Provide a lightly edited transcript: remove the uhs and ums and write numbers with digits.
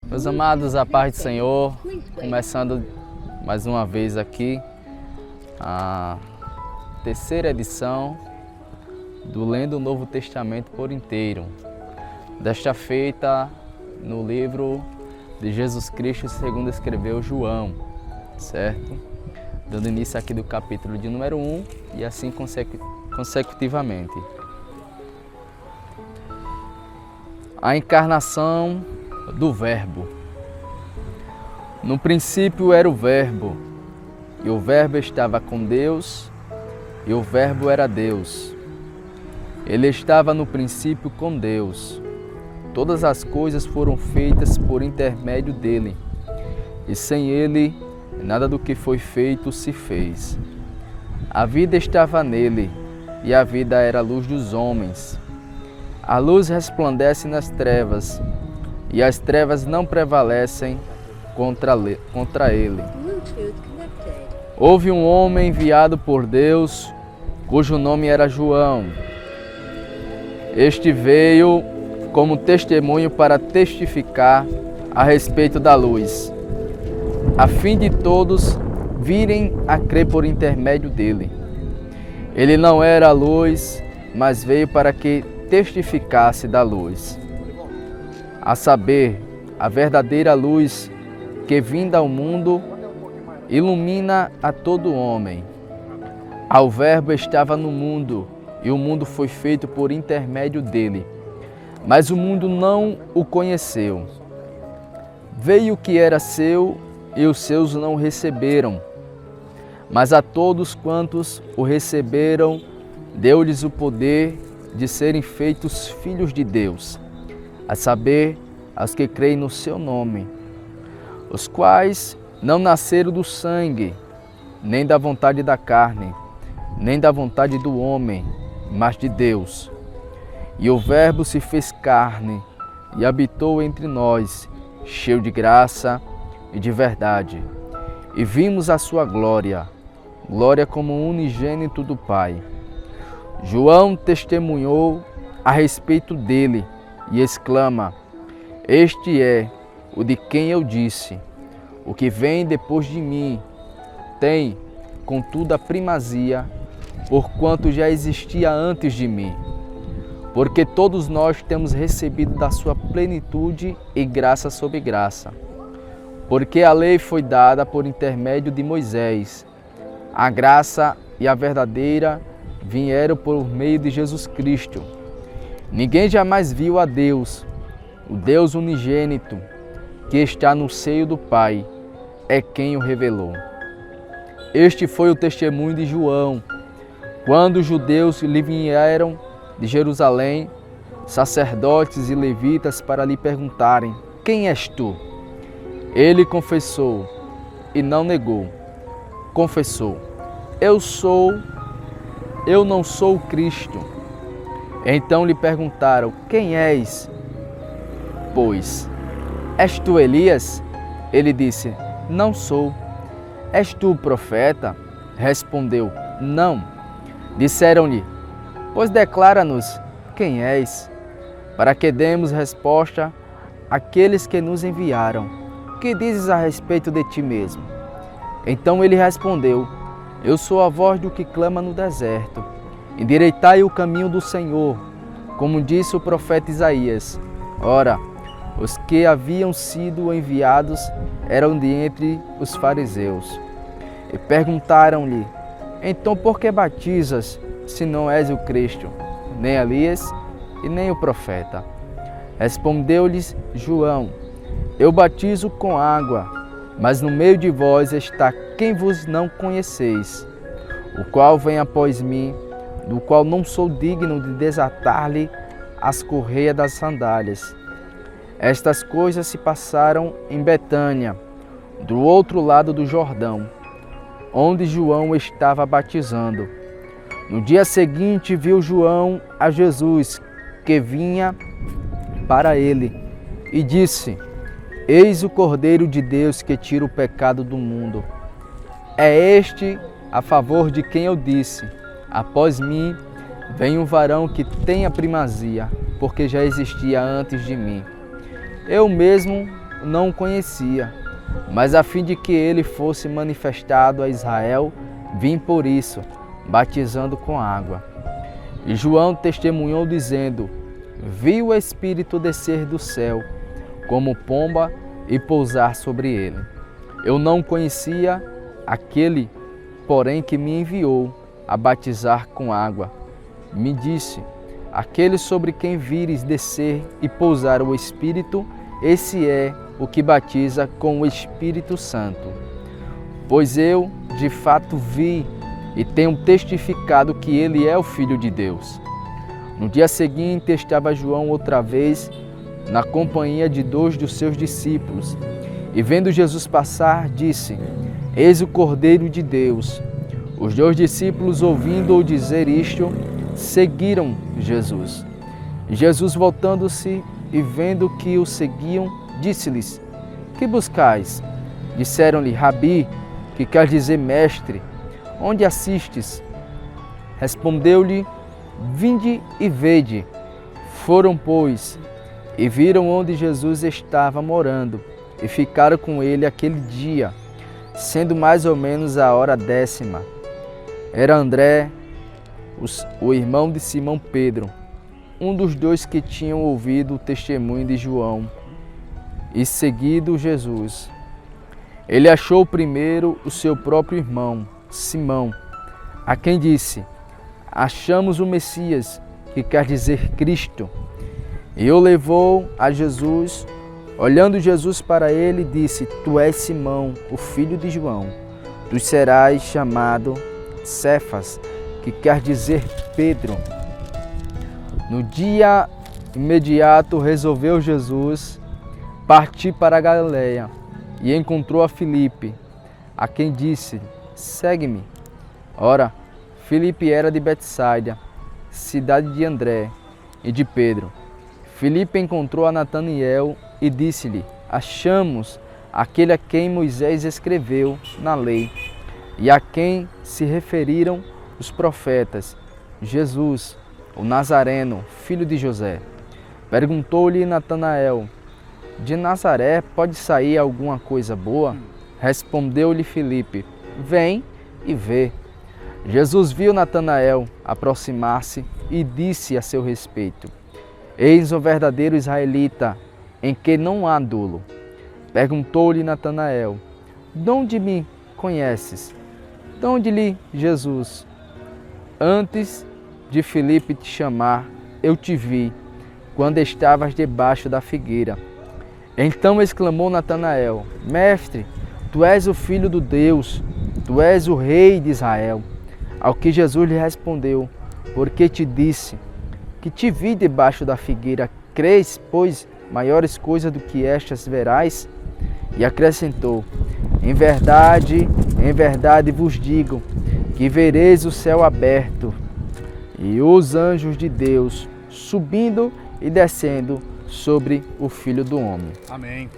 Meus amados, a paz do Senhor, começando mais uma vez aqui a terceira edição do Lendo o Novo Testamento por inteiro. Desta feita no livro de Jesus Cristo segundo escreveu João, certo? Dando início aqui do capítulo de número 1 e assim consecutivamente. A encarnação do Verbo. No princípio era o Verbo, e o Verbo estava com Deus, e o Verbo era Deus. Ele estava no princípio com Deus. Todas as coisas foram feitas por intermédio dele, e sem ele, nada do que foi feito se fez. A vida estava nele, e a vida era a luz dos homens. A luz resplandece nas trevas, e as trevas não prevalecem contra ele. Houve um homem enviado por Deus, cujo nome era João. Este veio como testemunho para testificar a respeito da luz, a fim de todos virem a crer por intermédio dele. Ele não era a luz, mas veio para que testificasse da luz, a saber, a verdadeira luz que vinda ao mundo ilumina a todo homem. Ao Verbo estava no mundo, e o mundo foi feito por intermédio dele, mas o mundo não o conheceu. Veio o que era seu, e os seus não o receberam. Mas a todos quantos o receberam, deu-lhes o poder de serem feitos filhos de Deus, a saber, aos que creem no seu nome, os quais não nasceram do sangue, nem da vontade da carne, nem da vontade do homem, mas de Deus. E o Verbo se fez carne e habitou entre nós, cheio de graça e de verdade. E vimos a sua glória, glória como unigênito do Pai. João testemunhou a respeito dele e exclama: Este é o de quem eu disse, o que vem depois de mim tem, contudo, a primazia, porquanto já existia antes de mim. Porque todos nós temos recebido da sua plenitude e graça sobre graça. Porque a lei foi dada por intermédio de Moisés, a graça e a verdadeira vieram por meio de Jesus Cristo. Ninguém jamais viu a Deus, o Deus unigênito, que está no seio do Pai, é quem o revelou. Este foi o testemunho de João, quando os judeus lhe vieram de Jerusalém, sacerdotes e levitas, para lhe perguntarem: Quem és tu? Ele confessou e não negou. Confessou: Eu não sou o Cristo. Então lhe perguntaram: Quem és? Pois, és tu Elias? Ele disse: Não sou. És tu o profeta? Respondeu: Não. Disseram-lhe: Pois declara-nos quem és, para que demos resposta àqueles que nos enviaram. Que dizes a respeito de ti mesmo? Então ele respondeu: Eu sou a voz do que clama no deserto. Endireitai o caminho do Senhor, como disse o profeta Isaías. Ora, os que haviam sido enviados eram de entre os fariseus. E perguntaram-lhe: Então por que batizas, se não és o Cristo, nem Elias e nem o profeta? Respondeu-lhes João: Eu batizo com água, mas no meio de vós está quem vos não conheceis, o qual vem após mim, do qual não sou digno de desatar-lhe as correias das sandálias. Estas coisas se passaram em Betânia, do outro lado do Jordão, onde João estava batizando. No dia seguinte viu João a Jesus, que vinha para ele, e disse: Eis o Cordeiro de Deus que tira o pecado do mundo. É este a favor de quem eu disse: Após mim vem um varão que tem a primazia, porque já existia antes de mim. Eu mesmo não o conhecia, mas a fim de que ele fosse manifestado a Israel, vim por isso, batizando com água. E João testemunhou dizendo: vi o Espírito descer do céu, como pomba, e pousar sobre ele. Eu não conhecia aquele, porém, que me enviou a batizar com água. Me disse: aquele sobre quem vires descer e pousar o Espírito, esse é o que batiza com o Espírito Santo. Pois eu, de fato, vi e tenho testificado que ele é o Filho de Deus. No dia seguinte estava João outra vez na companhia de 2 dos seus discípulos, e vendo Jesus passar, disse: eis o Cordeiro de Deus. Os 2 discípulos, ouvindo-o dizer isto, seguiram Jesus. E Jesus, voltando-se e vendo que o seguiam, disse-lhes: que buscais? Disseram-lhe: Rabi, que quer dizer mestre, onde assistes? Respondeu-lhe: vinde e vede. Foram, pois, e viram onde Jesus estava morando, e ficaram com ele aquele dia, sendo mais ou menos a hora 10ª. Era André, o irmão de Simão Pedro, um dos 2 que tinham ouvido o testemunho de João e seguido Jesus. Ele achou primeiro o seu próprio irmão, Simão, a quem disse: achamos o Messias, que quer dizer Cristo. E o levou a Jesus. Olhando Jesus para ele, disse: tu és Simão, o filho de João. Tu serás chamado Cefas, que quer dizer Pedro. No dia imediato resolveu Jesus partir para a Galileia e encontrou a Filipe, a quem disse: segue-me. Ora, Filipe era de Betsaida, cidade de André e de Pedro. Filipe encontrou a Natanael e disse-lhe: achamos aquele a quem Moisés escreveu na lei e a quem se referiram os profetas, Jesus, o Nazareno, filho de José. Perguntou-lhe Natanael: de Nazaré pode sair alguma coisa boa? Respondeu-lhe Filipe: vem e vê. Jesus viu Natanael aproximar-se e disse a seu respeito: eis o verdadeiro israelita, em que não há dolo. Perguntou-lhe Natanael: de onde me conheces? Disse-lhe Jesus: antes de Filipe te chamar, eu te vi, quando estavas debaixo da figueira. Então exclamou Natanael: mestre, tu és o Filho do Deus, tu és o Rei de Israel. Ao que Jesus lhe respondeu: porque te disse que te vi debaixo da figueira, crês, pois, maiores coisas do que estas verás? E acrescentou: em verdade vos digo, que vereis o céu aberto e os anjos de Deus subindo e descendo sobre o Filho do Homem. Amém.